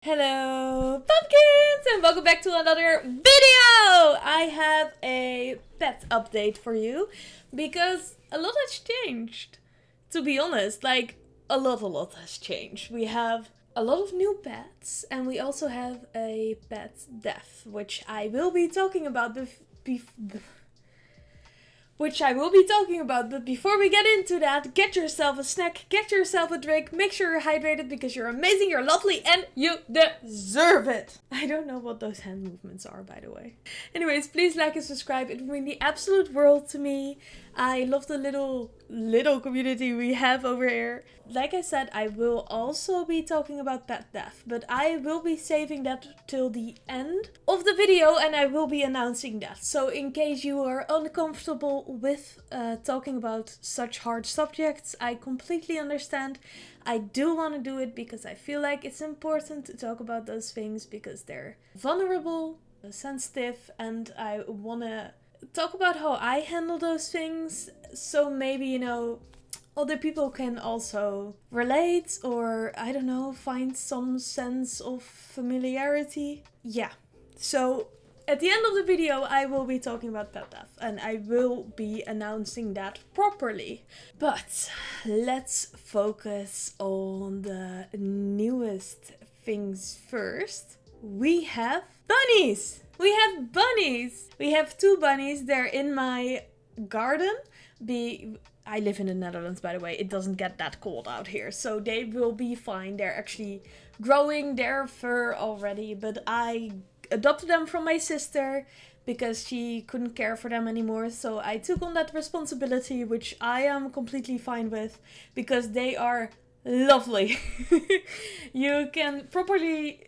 Hello pumpkins and welcome back to another video! I have a pet update for you because a lot has changed. To be honest, like a lot has changed. We have a lot of new pets and we also have a pet death, which I will be talking about but before we get into that, get yourself a snack, get yourself a drink, make sure you're hydrated because you're amazing, you're lovely, and you deserve it. I don't know what those hand movements are, by the way. Anyways, please like and subscribe. It would mean the absolute world to me. I love the little community we have over here. Like I said, I will also be talking about pet death, but I will be saving that till the end of the video and I will be announcing that. So in case you are uncomfortable with talking about such hard subjects, I completely understand. I do want to do it because I feel like it's important to talk about those things because they're vulnerable, sensitive, and I want to talk about how I handle those things. So maybe, other people can also relate or, I don't know, find some sense of familiarity. Yeah. So at the end of the video, I will be talking about pet death and I will be announcing that properly. But let's focus on the newest things first. We have bunnies! We have bunnies! We have two bunnies. They're in my garden. I live in the Netherlands, by the way. It doesn't get that cold out here. So they will be fine. They're actually growing their fur already. But I adopted them from my sister because she couldn't care for them anymore. So I took on that responsibility, which I am completely fine with because they are lovely. You can probably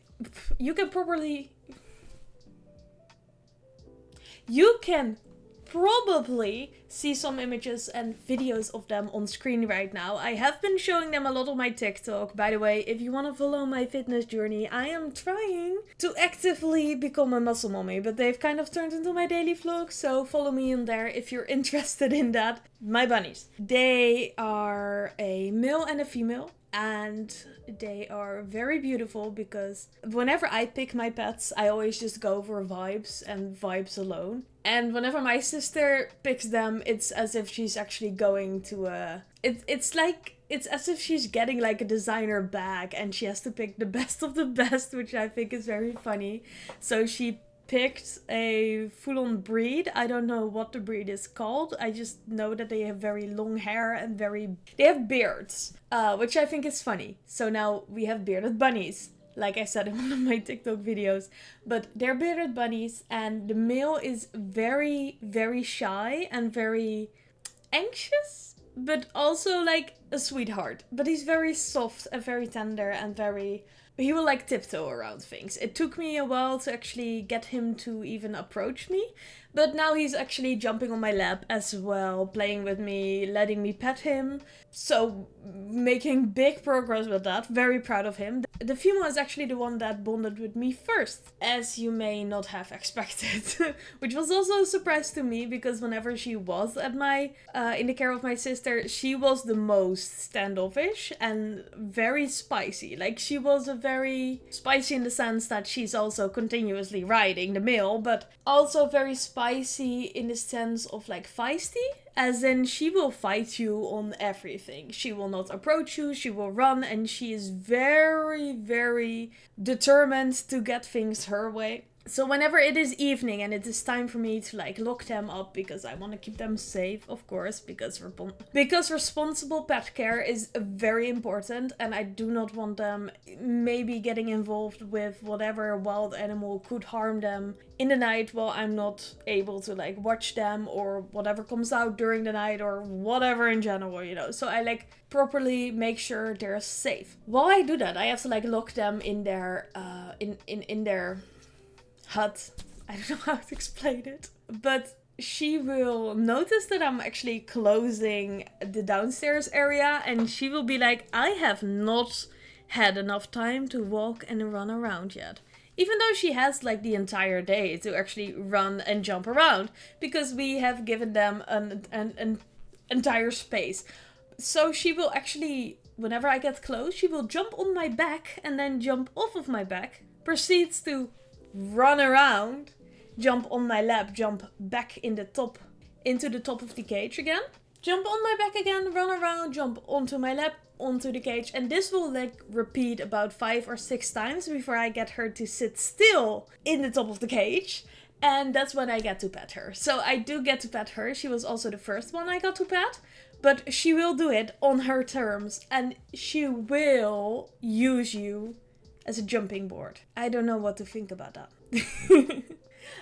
see some images and videos of them on screen right now. I have been showing them a lot on my TikTok. By the way, if you want to follow my fitness journey, I am trying to actively become a muscle mommy, but they've kind of turned into my daily vlog, so follow me in there if you're interested in that. My bunnies. They are a male and a female. And they are very beautiful because whenever I pick my pets, I always just go for vibes and vibes alone. And whenever my sister picks them, it's as if she's actually going to it's as if she's getting like a designer bag and she has to pick the best of the best, which I think is very funny. So she picked a full-on breed. I don't know what the breed is called. I just know that they have very long hair and they have beards, which I think is funny. So now we have bearded bunnies, like I said in one of my TikTok videos. But they're bearded bunnies and the male is very, very shy and very anxious, but also like a sweetheart. But he's very soft and very tender and he will like tiptoe around things. It took me a while to actually get him to even approach me, but now he's actually jumping on my lap as well, playing with me, letting me pet him. So making big progress with that. Very proud of him. The female is actually the one that bonded with me first, as you may not have expected, which was also a surprise to me because whenever she was at in the care of my sister, she was the most standoffish and very spicy. Like she was a very spicy in the sense that she's also continuously riding the male, but also very spicy in the sense of like feisty. As in, she will fight you on everything. She will not approach you, she will run, and she is very, very determined to get things her way. So whenever it is evening and it is time for me to like lock them up because I want to keep them safe, of course, because responsible pet care is very important and I do not want them maybe getting involved with whatever wild animal could harm them in the night while I'm not able to like watch them or whatever comes out during the night or whatever in general, So I like properly make sure they're safe. While I do that, I have to like lock them in their in their hut. I don't know how to explain it. But she will notice that I'm actually closing the downstairs area and she will be like, I have not had enough time to walk and run around yet. Even though she has like the entire day to actually run and jump around because we have given them an entire space. So she will actually whenever I get close, she will jump on my back and then jump off of my back, proceeds to run around, jump on my lap, jump back into the top of the cage again, jump on my back again, run around, jump onto my lap, onto the cage, and this will like repeat about 5 or 6 times before I get her to sit still in the top of the cage. And that's when I get to pet her. So I do get to pet her. She was also the first one I got to pet. But she will do it on her terms. And she will use you as a jumping board. I don't know what to think about that.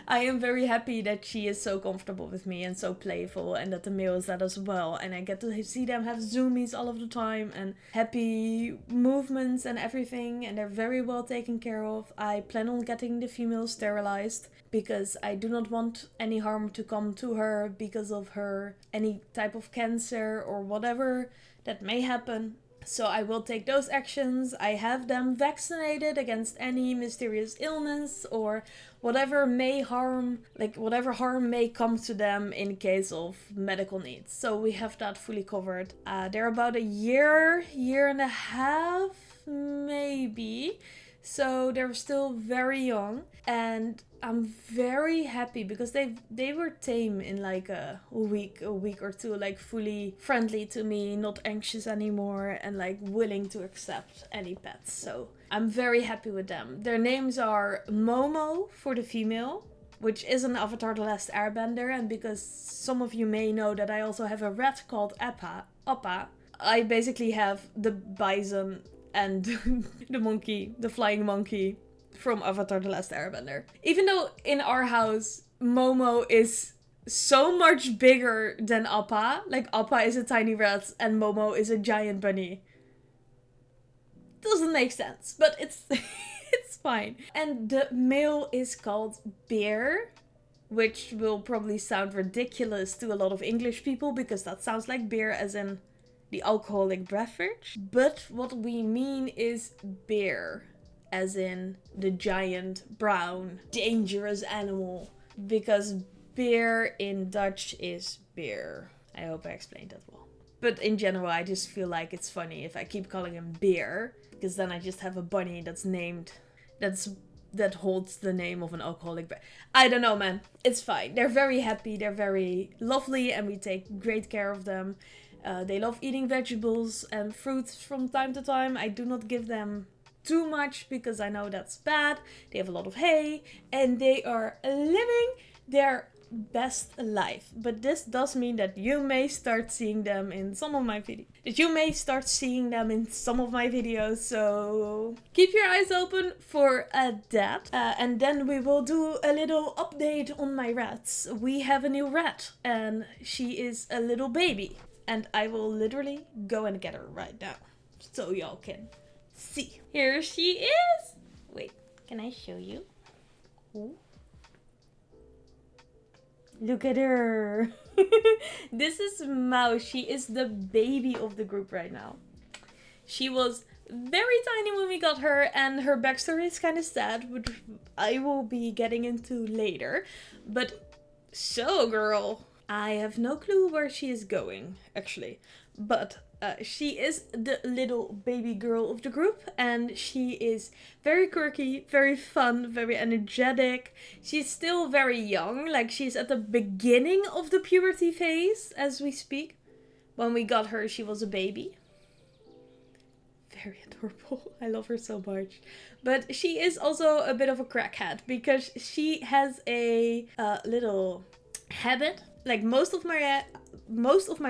I am very happy that she is so comfortable with me and so playful, and that the male is that as well. And I get to see them have zoomies all of the time and happy movements and everything, and they're very well taken care of. I plan on getting the female sterilized because I do not want any harm to come to her because of her any type of cancer or whatever that may happen. So I will take those actions. I have them vaccinated against any mysterious illness or whatever harm may come to them in case of medical needs. So we have that fully covered. They're about a year and a half, maybe. So they're still very young, and I'm very happy because they were tame in like a week or two, like fully friendly to me, not anxious anymore, and like willing to accept any pets. So I'm very happy with them. Their names are Momo for the female, which is an Avatar: The Last Airbender, and because some of you may know that I also have a rat called Appa, I basically have the bison and the flying monkey from Avatar: The Last Airbender. Even though in our house, Momo is so much bigger than Appa. Like, Appa is a tiny rat and Momo is a giant bunny. Doesn't make sense, but it's it's fine. And the male is called Bear, which will probably sound ridiculous to a lot of English people because that sounds like beer as in the alcoholic beverage. But what we mean is bear, as in the giant, brown, dangerous animal. Because bear in Dutch is beer. I hope I explained that well. But in general, I just feel like it's funny if I keep calling him Bear, because then I just have a bunny that's named, that holds the name of an alcoholic bear. I don't know, man. It's fine. They're very happy. They're very lovely, and we take great care of them. They love eating vegetables and fruits from time to time. I do not give them too much because I know that's bad. They have a lot of hay and they are living their best life. But this does mean that you may start seeing them in some of my videos. So keep your eyes open for that. And then we will do a little update on my rats. We have a new rat and she is a little baby. And I will literally go and get her right now, so y'all can see. Here she is. Wait, can I show you? Ooh. Look at her. This is Mouse. She is the baby of the group right now. She was very tiny when we got her, and her backstory is kind of sad, which I will be getting into later. But so, girl, I have no clue where she is going, actually. But she is the little baby girl of the group. And she is very quirky, very fun, very energetic. She's still very young. Like, she's at the beginning of the puberty phase as we speak. When we got her, she was a baby. Very adorable. I love her so much. But she is also a bit of a crackhead. Because she has a little habit. Like, most of my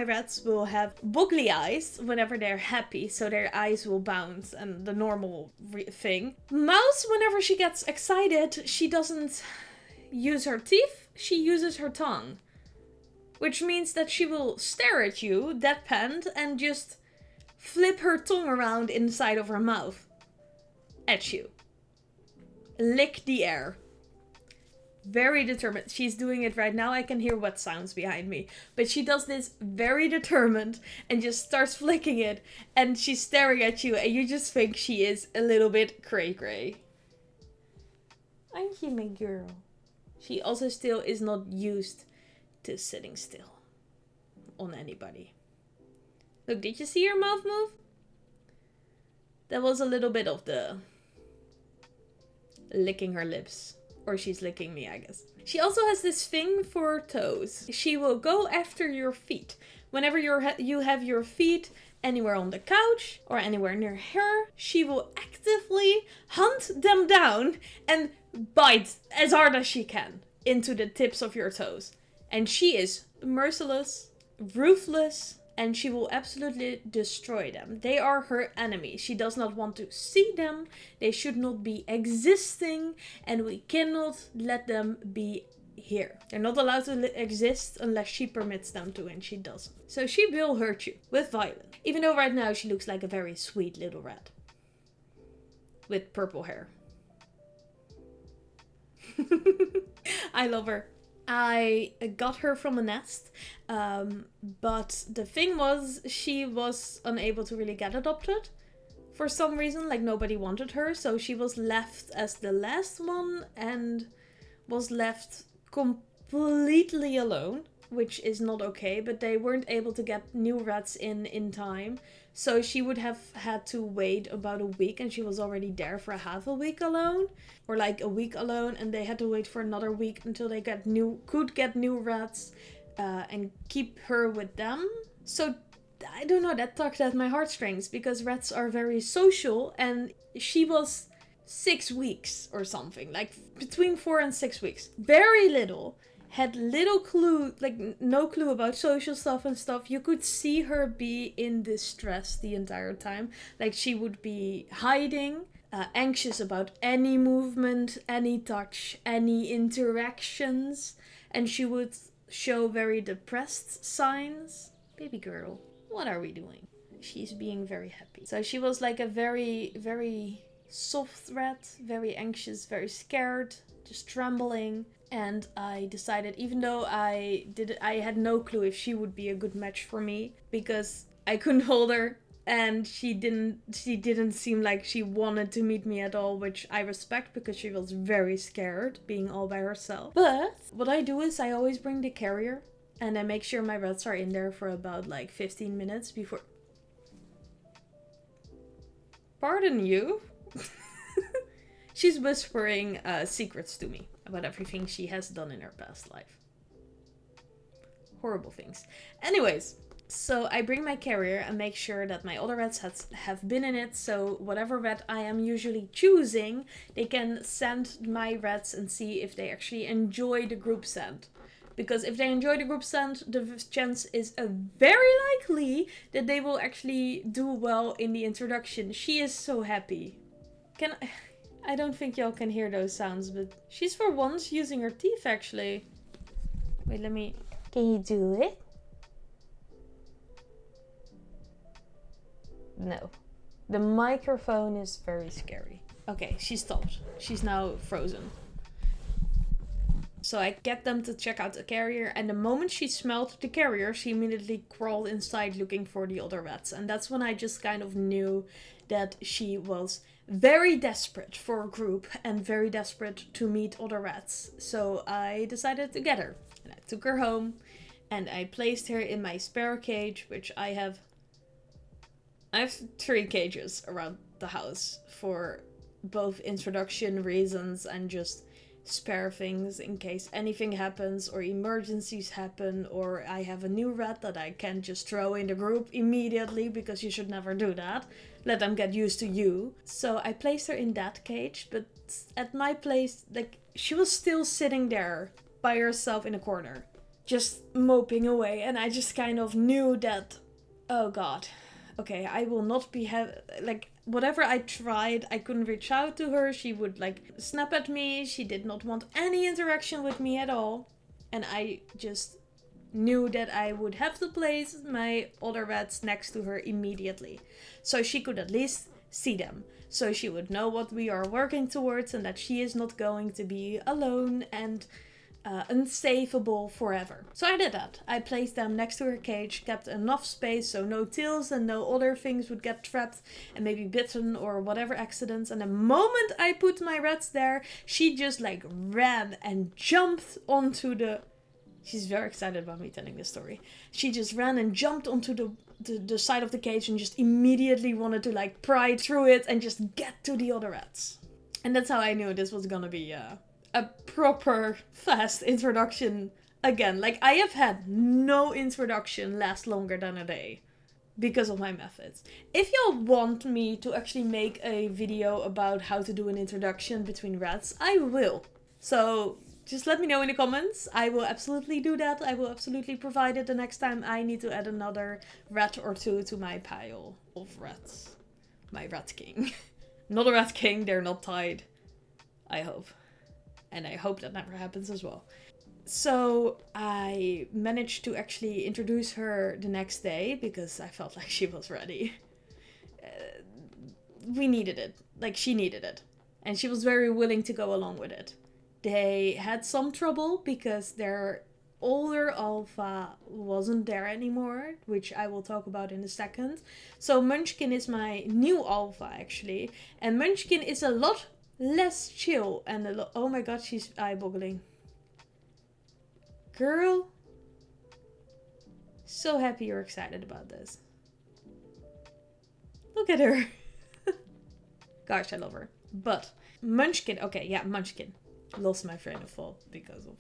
rats will have boggly eyes whenever they're happy, so their eyes will bounce, and the normal thing. Mouse, whenever she gets excited, she doesn't use her teeth, she uses her tongue. Which means that she will stare at you, deadpanned, and just flip her tongue around inside of her mouth at you. Lick the air. Very determined. She's doing it right now. I can hear wet sounds behind me. But she does this very determined and just starts flicking it. And she's staring at you and you just think she is a little bit cray-cray. Aren't you, my girl? She also still is not used to sitting still on anybody. Look, did you see her mouth move? That was a little bit of the licking her lips. Or she's licking me, I guess. She also has this thing for toes. She will go after your feet. Whenever you have your feet anywhere on the couch or anywhere near her, she will actively hunt them down and bite as hard as she can into the tips of your toes. And she is merciless, ruthless, and she will absolutely destroy them. They are her enemy. She does not want to see them. They should not be existing, and we cannot let them be here. They're not allowed to exist unless she permits them to, and she doesn't. So she will hurt you with violence. Even though right now she looks like a very sweet little rat. With purple hair. I love her. I got her from a nest, but the thing was, she was unable to really get adopted for some reason, like nobody wanted her, so she was left as the last one and was left completely alone, which is not okay, but they weren't able to get new rats in time, so she would have had to wait about a week, and she was already there for half a week alone, or like a week alone, and they had to wait for another week until they could get new rats and keep her with them. So I don't know, that tugged at my heartstrings, because rats are very social, and she was 6 weeks or something, like between 4 and 6 weeks. Very little. Had little clue, like no clue about social stuff and stuff. You could see her be in distress the entire time. Like she would be hiding, anxious about any movement, any touch, any interactions. And she would show very depressed signs. Baby girl, what are we doing? She's being very happy. So she was like a very, very soft rat, very anxious, very scared, just trembling. And I decided, even though I had no clue if she would be a good match for me, because I couldn't hold her and she didn't seem like she wanted to meet me at all, which I respect because she was very scared being all by herself. But what I do is I always bring the carrier and I make sure my rats are in there for about like 15 minutes before... Pardon you? She's whispering secrets to me about everything she has done in her past life. Horrible things. Anyways, so I bring my carrier and make sure that my other rats have been in it. So whatever rat I am usually choosing, they can send my rats and see if they actually enjoy the group send. Because if they enjoy the group send, the chance is very likely that they will actually do well in the introduction. She is so happy. I don't think y'all can hear those sounds, but she's for once using her teeth actually. Wait, can you do it? No. The microphone is very scary. Okay, she stopped. She's now frozen. So I get them to check out the carrier, and the moment she smelled the carrier, she immediately crawled inside looking for the other rats. And that's when I just kind of knew that she was very desperate for a group and very desperate to meet other rats. So I decided to get her. And I took her home and I placed her in my spare cage, which I have 3 cages around the house for both introduction reasons and just spare things in case anything happens or emergencies happen, or I have a new rat that I can just throw in the group immediately, because you should never do that. Let them get used to you. So I placed her in that cage, but at my place, like, she was still sitting there by herself in a corner, just moping away, and I just kind of knew that, oh god, okay, I will not be whatever I tried, I couldn't reach out to her. She would like snap at me. She did not want any interaction with me at all. And I just knew that I would have to place my other rats next to her immediately, so she could at least see them. So she would know what we are working towards and that she is not going to be alone and unsavable forever. So I did that. I placed them next to her cage, kept enough space so no tails and no other things would get trapped and maybe bitten or whatever accidents. And the moment I put my rats there, she just like ran and jumped onto the... She's very excited about me telling this story. She just ran and jumped onto the the side of the cage and just immediately wanted to like pry through it and just get to the other rats. And that's how I knew this was gonna be a proper fast introduction again. Like, I have had no introduction last longer than a day because of my methods. If y'all want me to actually make a video about how to do an introduction between rats, I will. So just let me know in the comments. I will absolutely do that. I will absolutely provide it the next time I need to add another rat or two to my pile of rats. My rat king. Not a rat king, they're not tied. I hope. And I hope that never happens as well. So I managed to actually introduce her the next day because I felt like she was ready. We needed it. Like, she needed it. And she was very willing to go along with it. They had some trouble because their older alpha wasn't there anymore, which I will talk about in a second. So Munchkin is my new alpha, actually. And Munchkin is a lot less chill and oh my god, she's eye-boggling. Girl, so happy you're excited about this. Look at her. Gosh, I love her. But Munchkin, okay, yeah, Munchkin. Lost my train of thought because of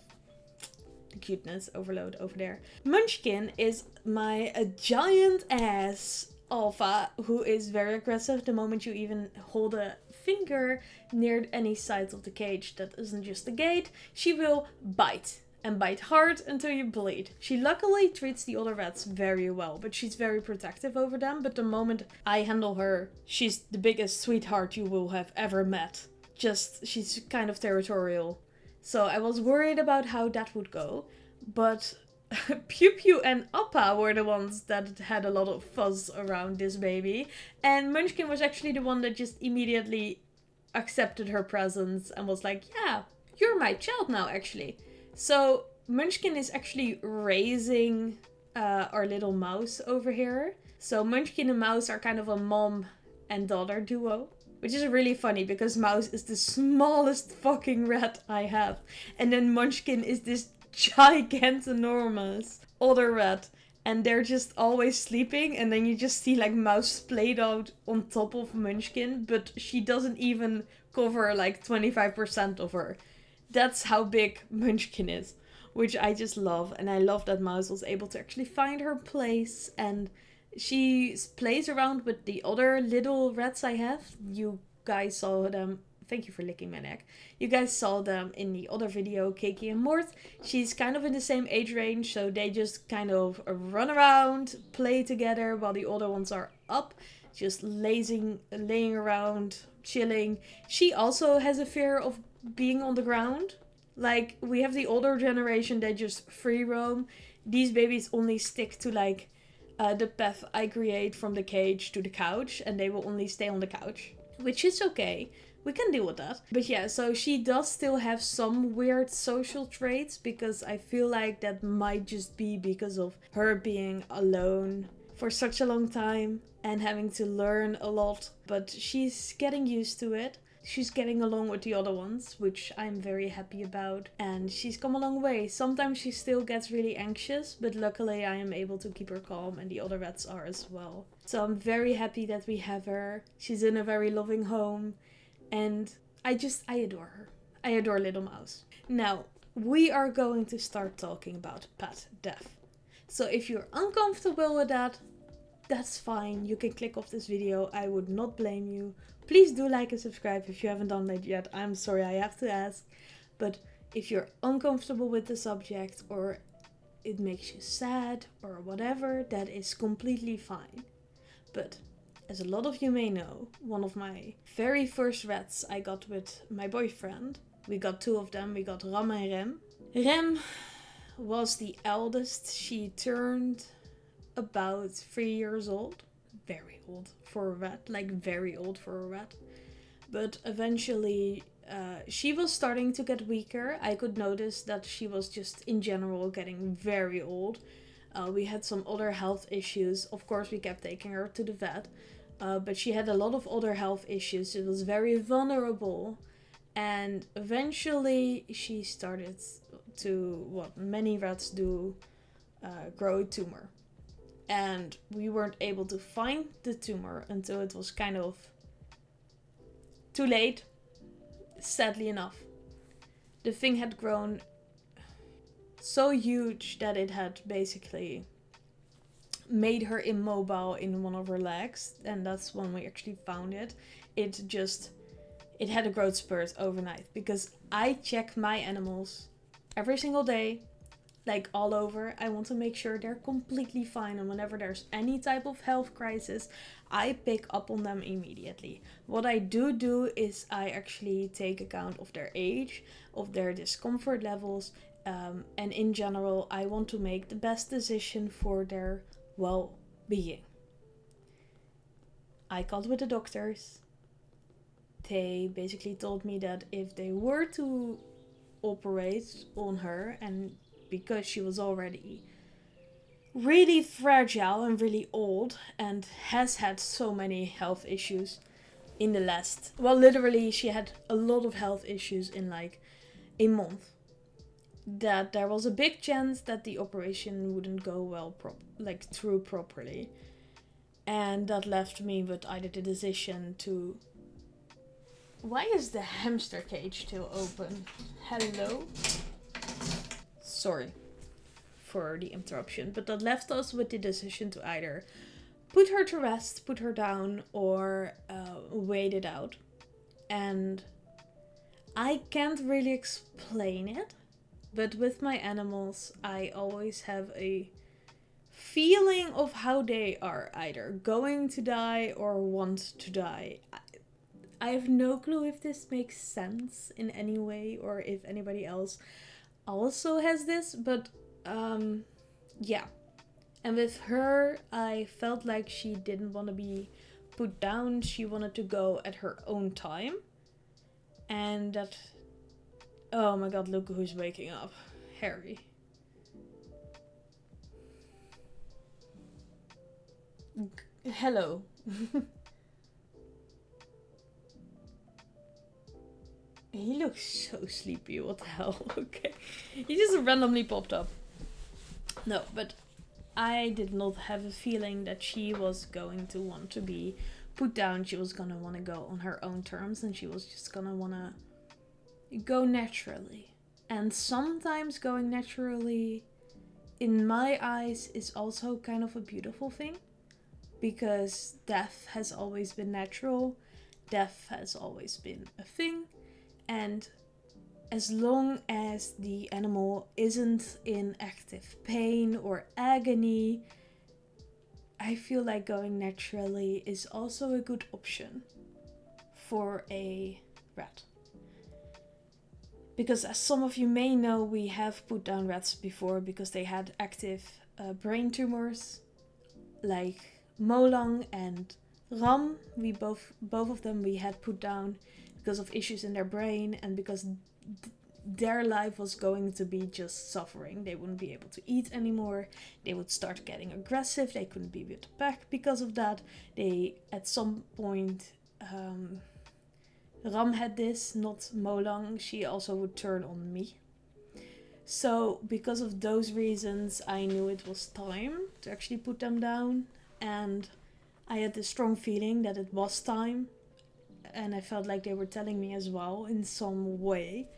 the cuteness overload over there. Munchkin is my giant ass alpha who is very aggressive the moment you even hold a finger near any sides of the cage that isn't just a gate. She will bite. And bite hard until you bleed. She luckily treats the other rats very well, but she's very protective over them. But the moment I handle her, she's the biggest sweetheart you will have ever met. Just, she's kind of territorial. So I was worried about how that would go. But Pew Pew and Appa were the ones that had a lot of fuzz around this baby. And Munchkin was actually the one that just immediately accepted her presence and was like, yeah, you're my child now, actually. So Munchkin is actually raising our little mouse over here. So Munchkin and Mouse are kind of a mom and daughter duo. Which is really funny because Mouse is the smallest fucking rat I have. And then Munchkin is this gigantinormous other rat. And they're just always sleeping. And then you just see like Mouse splayed out on top of Munchkin. But she doesn't even cover like 25% of her. That's how big Munchkin is, which I just love. And I love that Mouse was able to actually find her place. And she plays around with the other little rats I have. You guys saw them. Thank you for licking my neck. You guys saw them in the other video, Keiki and Mort. She's kind of in the same age range. So they just kind of run around, play together while the other ones are up. Just laying around, chilling. She also has a fear of being on the ground. Like, we have the older generation that just free roam. These babies only stick to like the path I create from the cage to the couch, and they will only stay on the couch, which is okay. We can deal with that. But yeah, so she does still have some weird social traits because I feel like that might just be because of her being alone for such a long time and having to learn a lot. But she's getting used to it. She's getting along with the other ones, which I'm very happy about. And she's come a long way. Sometimes she still gets really anxious, but luckily I am able to keep her calm and the other rats are as well. So I'm very happy that we have her. She's in a very loving home. And I adore her. I adore Little Mouse. Now, we are going to start talking about pet death. So if you're uncomfortable with that, that's fine. You can click off this video. I would not blame you. Please do like and subscribe if you haven't done that yet. I'm sorry, I have to ask. But if you're uncomfortable with the subject or it makes you sad or whatever, that is completely fine. But as a lot of you may know, one of my very first rats I got with my boyfriend, we got two of them. We got Ram and Rem. Rem was the eldest. She turned about 3 years old. Very old for a rat, like very old for a rat. But eventually she was starting to get weaker. I could notice that she was just in general getting very old. We had some other health issues. Of course, we kept taking her to the vet. But she had a lot of other health issues. She was very vulnerable. And eventually she started to, what many rats do, grow a tumor. And we weren't able to find the tumor until it was kind of too late, sadly enough. The thing had grown so huge that it had basically made her immobile in one of her legs, and that's when we actually found it. It had a growth spurt overnight, because I check my animals every single day, like all over. I want to make sure they're completely fine, and whenever there's any type of health crisis, I pick up on them immediately. What I do is I actually take account of their age, of their discomfort levels, and in general, I want to make the best decision for their well-being. I called with the doctors. They basically told me that if they were to operate on her, and because she was already really fragile and really old and has had so many health issues in the last, well, literally she had a lot of health issues in like a month, that there was a big chance that the operation wouldn't go well through properly. And that left me with either the decision to... Why is the hamster cage still open? Hello? Sorry for the interruption, but that left us with the decision to either put her to rest, put her down, or wait it out. And I can't really explain it, but with my animals, I always have a feeling of how they are either going to die or want to die. I have no clue if this makes sense in any way, or if anybody else also has this, but yeah. And with her, I felt like she didn't want to be put down. She wanted to go at her own time. And that... Oh my god, look who's waking up. Harry. Hello. He looks so sleepy, what the hell? Okay. He just randomly popped up. No, but I did not have a feeling that she was going to want to be put down. She was gonna want to go on her own terms, and she was just gonna want to go naturally. And sometimes going naturally, in my eyes, is also kind of a beautiful thing. Because death has always been natural. Death has always been a thing. And as long as the animal isn't in active pain or agony, I feel like going naturally is also a good option for a rat. Because as some of you may know, we have put down rats before because they had active brain tumors, like Molang and Ram. We both of them we had put down because of issues in their brain, and because their life was going to be just suffering. They wouldn't be able to eat anymore. They would start getting aggressive. They couldn't be with the pack because of that. They, at some point, Ram had this, not Molang. She also would turn on me. So because of those reasons, I knew it was time to actually put them down. And I had this strong feeling that it was time. And I felt like they were telling me as well in some way.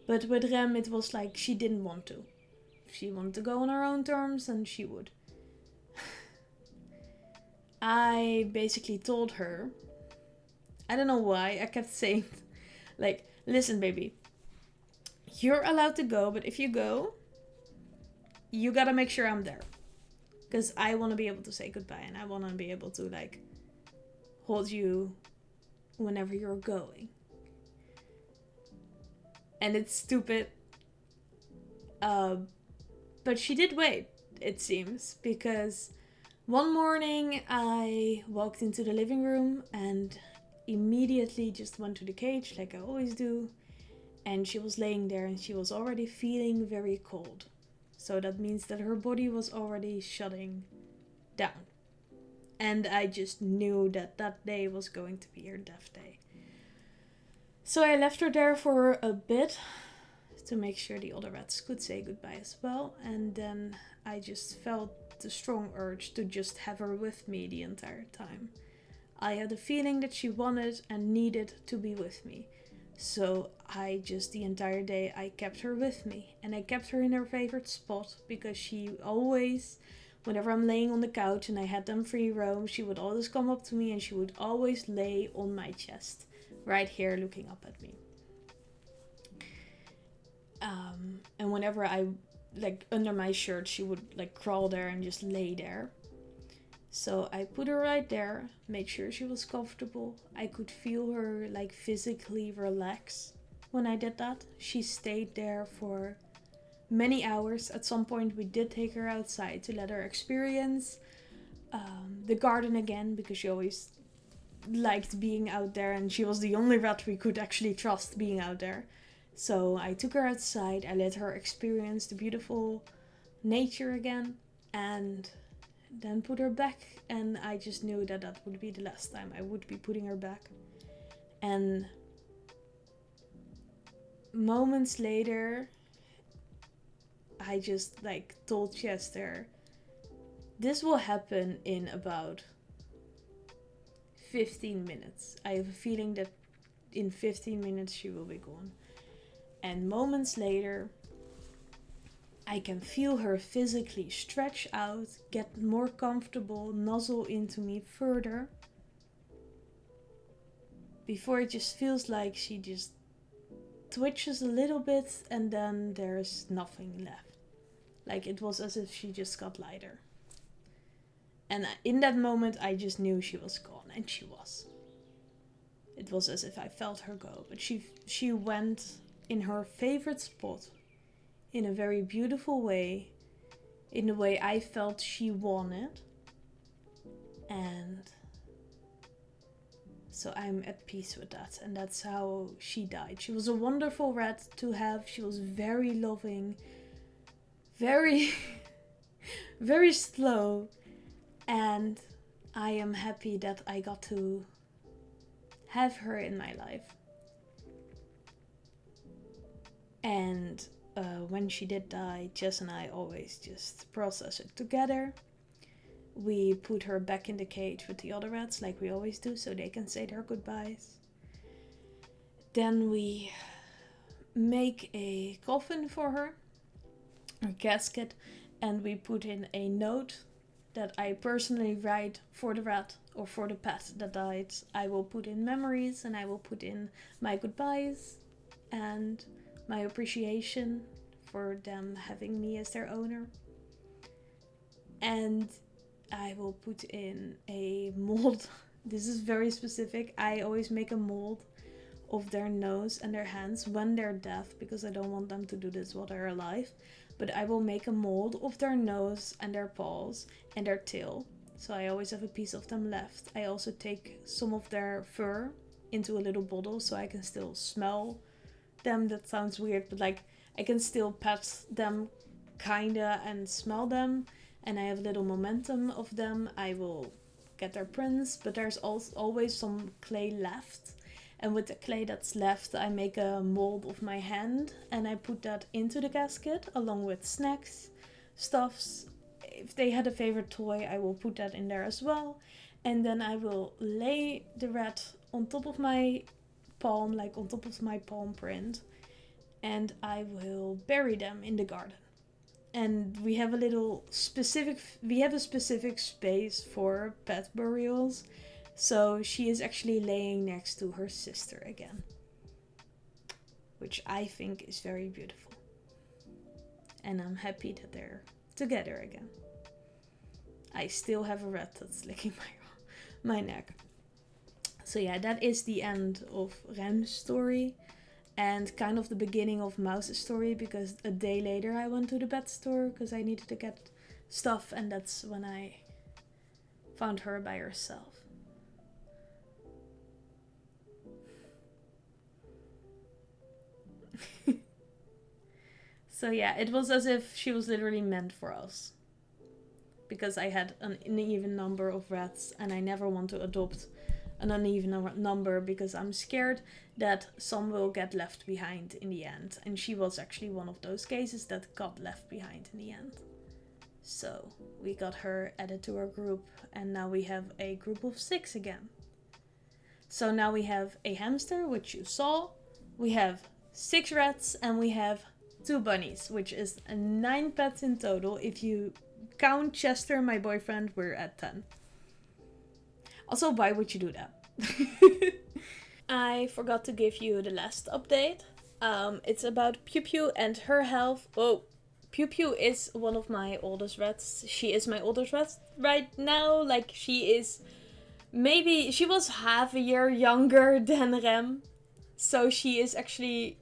But with Rem, it was like she didn't want to. She wanted to go on her own terms, and she would. I basically told her, I don't know why, I kept saying, like, listen, baby, you're allowed to go, but if you go, you gotta make sure I'm there. Because I want to be able to say goodbye, and I want to be able to, like, hold you whenever you're going. And it's stupid. But she did wait, it seems. Because one morning I walked into the living room and immediately just went to the cage like I always do. And she was laying there and she was already feeling very cold. So that means that her body was already shutting down. And I just knew that that day was going to be her death day. So I left her there for a bit to make sure the other rats could say goodbye as well. And then I just felt the strong urge to just have her with me the entire time. I had a feeling that she wanted and needed to be with me. So I just, the entire day, I kept her with me. And I kept her in her favorite spot because she always, whenever I'm laying on the couch and I had them free roam, she would always come up to me and she would always lay on my chest, right here looking up at me. And whenever I, like, under my shirt, she would, like, crawl there and just lay there. So I put her right there, made sure she was comfortable. I could feel her, like, physically relax when I did that. She stayed there for many hours. At some point we did take her outside to let her experience the garden again, because she always liked being out there and she was the only rat we could actually trust being out there. So I took her outside, I let her experience the beautiful nature again, and then put her back. And I just knew that that would be the last time I would be putting her back. And moments later, I just, like, told Chester, this will happen in about 15 minutes. I have a feeling that in 15 minutes she will be gone. And moments later, I can feel her physically stretch out, get more comfortable, nuzzle into me further. Before it just feels like she just twitches a little bit and then there's nothing left. Like it was as if she just got lighter. And in that moment I just knew she was gone, and she was. It was as if I felt her go, but she went in her favorite spot in a very beautiful way, in the way I felt she wanted. And so I'm at peace with that, and that's how she died. She was a wonderful rat to have. She was very loving, very, very slow, and I am happy that I got to have her in my life. And when she did die, Jess and I always just process it together. We put her back in the cage with the other rats like we always do, so they can say their goodbyes. Then we make a coffin for her, a casket, and we put in a note that I personally write for the rat or for the pet that died. I will put in memories, and I will put in my goodbyes and my appreciation for them having me as their owner. And I will put in a mold. This is very specific. I always make a mold of their nose and their hands when they're dead, because I don't want them to do this while they're alive. But I will make a mold of their nose and their paws and their tail. So I always have a piece of them left. I also take some of their fur into a little bottle so I can still smell them. That sounds weird, but like I can still pet them kinda and smell them, and I have a little momentum of them. I will get their prints, but there's always some clay left, and with the clay that's left I make a mold of my hand and I put that into the casket along with snacks, stuffs. If they had a favorite toy, I will put that in there as well. And then I will lay the rat on top of my palm, like on top of my palm print, and I will bury them in the garden. And we have a specific space for pet burials, so she is actually laying next to her sister again, which I think is very beautiful, and I'm happy that they're together again. I still have a rat that's licking my neck. So yeah, that is the end of Rem's story, and kind of the beginning of Mouse's story, because a day later I went to the pet store because I needed to get stuff, and that's when I found her by herself. So yeah, it was as if she was literally meant for us, because I had an uneven number of rats and I never want to adopt an uneven number because I'm scared that some will get left behind in the end. And she was actually one of those cases that got left behind in the end. So we got her added to our group, and now we have a group of 6 again. So now we have a hamster, which you saw, we have 6 rats, and we have 2 bunnies, which is 9 pets in total. If you count Chester, my boyfriend, we're at 10. Also, why would you do that? I forgot to give you the last update. It's about Pew Pew and her health. Oh, Pew Pew is one of my oldest rats. She is my oldest rat right now. Like, she was half a year younger than Rem. So she is actually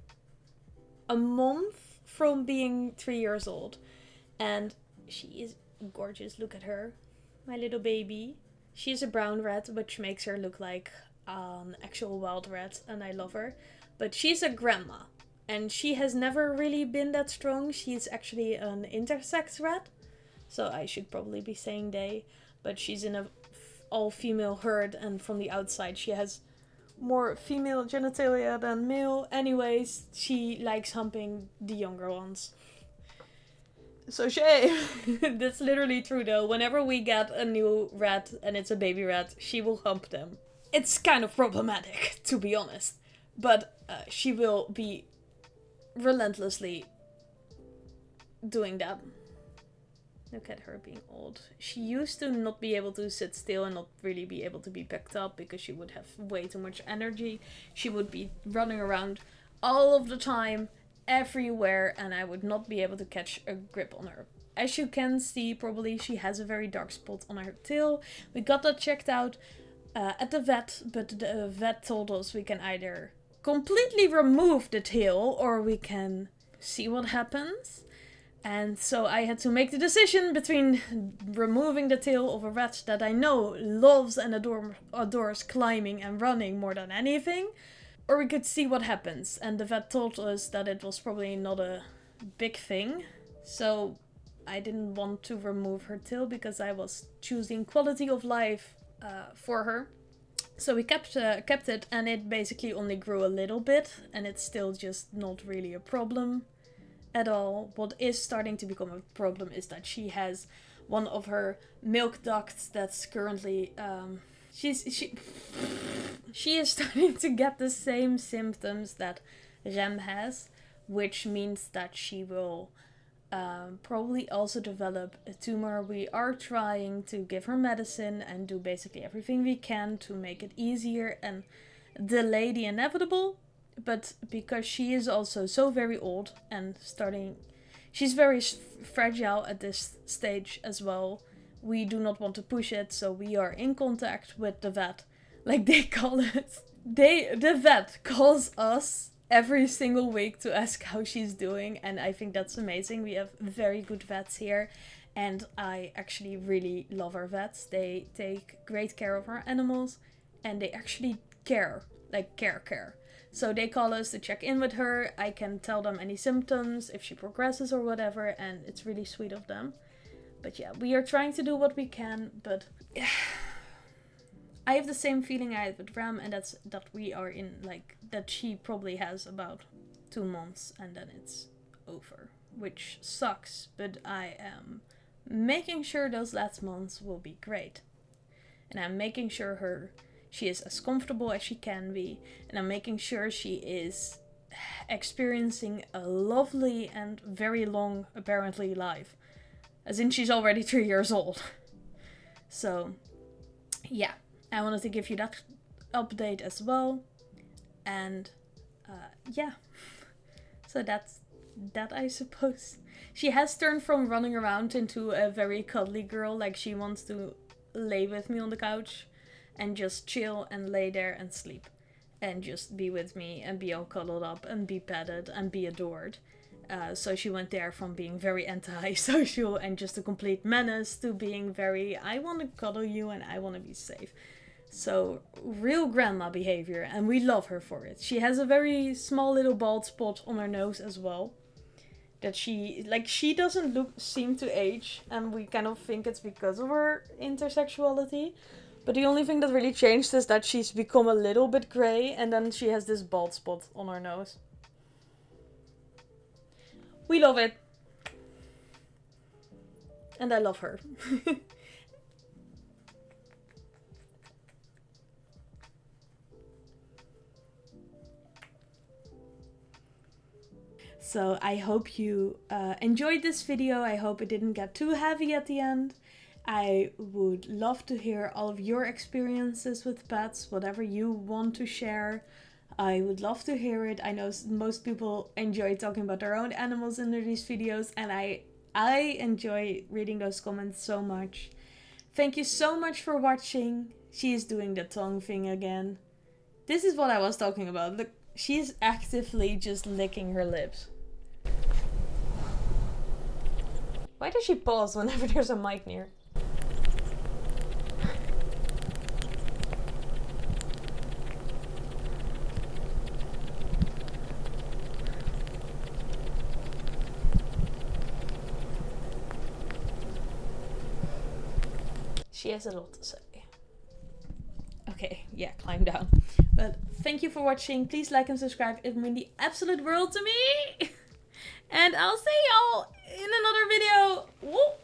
a month from being 3 years old. And she is gorgeous. Look at her. My little baby. She's a brown rat, which makes her look like an actual wild rat, and I love her. But she's a grandma, and she has never really been that strong. She's actually an intersex rat, so I should probably be saying they, but she's in a all-female herd, and from the outside she has more female genitalia than male. Anyways, she likes humping the younger ones. So shame. That's literally true though. Whenever we get a new rat and it's a baby rat, she will hump them. It's kind of problematic, to be honest. But she will be relentlessly doing that. Look at her being old. She used to not be able to sit still and not really be able to be picked up because she would have way too much energy. She would be running around all of the time, everywhere, and I would not be able to catch a grip on her. As you can see, probably she has a very dark spot on her tail. We got that checked out at the vet, but the vet told us we can either completely remove the tail or we can see what happens. And so I had to make the decision between removing the tail of a rat that I know loves and adores climbing and running more than anything, or we could see what happens. And the vet told us that it was probably not a big thing. So I didn't want to remove her tail because I was choosing quality of life for her. So we kept it, and it basically only grew a little bit, and it's still just not really a problem at all. What is starting to become a problem is that she has one of her milk ducts that's currently she is starting to get the same symptoms that Rem has, which means that she will probably also develop a tumor. We are trying to give her medicine and do basically everything we can to make it easier and delay the inevitable. But because she is also so very old and she's very fragile at this stage as well, we do not want to push it, so we are in contact with the vet. Like they call it. The vet calls us every single week to ask how she's doing, and I think that's amazing. We have very good vets here, and I actually really love our vets. They take great care of our animals, and they actually care. Like care. So they call us to check in with her. I can tell them any symptoms, if she progresses or whatever, and it's really sweet of them. But yeah, we are trying to do what we can, but I have the same feeling I had with Ram, and that's that we are in, like, that she probably has about 2 months and then it's over, which sucks, but I am making sure those last months will be great. And I'm making sure she is as comfortable as she can be, and I'm making sure she is experiencing a lovely and very long, apparently, life. As in, she's already 3 years old. So, yeah, I wanted to give you that update as well. And, yeah. So that's that, I suppose. She has turned from running around into a very cuddly girl. Like, she wants to lay with me on the couch and just chill and lay there and sleep. And just be with me and be all cuddled up and be petted and be adored. So she went there from being very anti-social and just a complete menace to being very, I want to cuddle you and I want to be safe. So real grandma behavior, and we love her for it. She has a very small little bald spot on her nose as well. That she doesn't seem to age, and we kind of think it's because of her intersexuality. But the only thing that really changed is that she's become a little bit grey, and then she has this bald spot on her nose. We love it. And I love her. So I hope you enjoyed this video. I hope it didn't get too heavy at the end. I would love to hear all of your experiences with pets, whatever you want to share. I would love to hear it. I know most people enjoy talking about their own animals under these videos, and I enjoy reading those comments so much. Thank you so much for watching. She is doing the tongue thing again. This is what I was talking about. Look, she is actively just licking her lips. Why does she pause whenever there's a mic near? She has a lot to say. Okay, yeah, climb down. But thank you for watching. Please like and subscribe. It means the absolute world to me. And I'll see y'all in another video. Woo!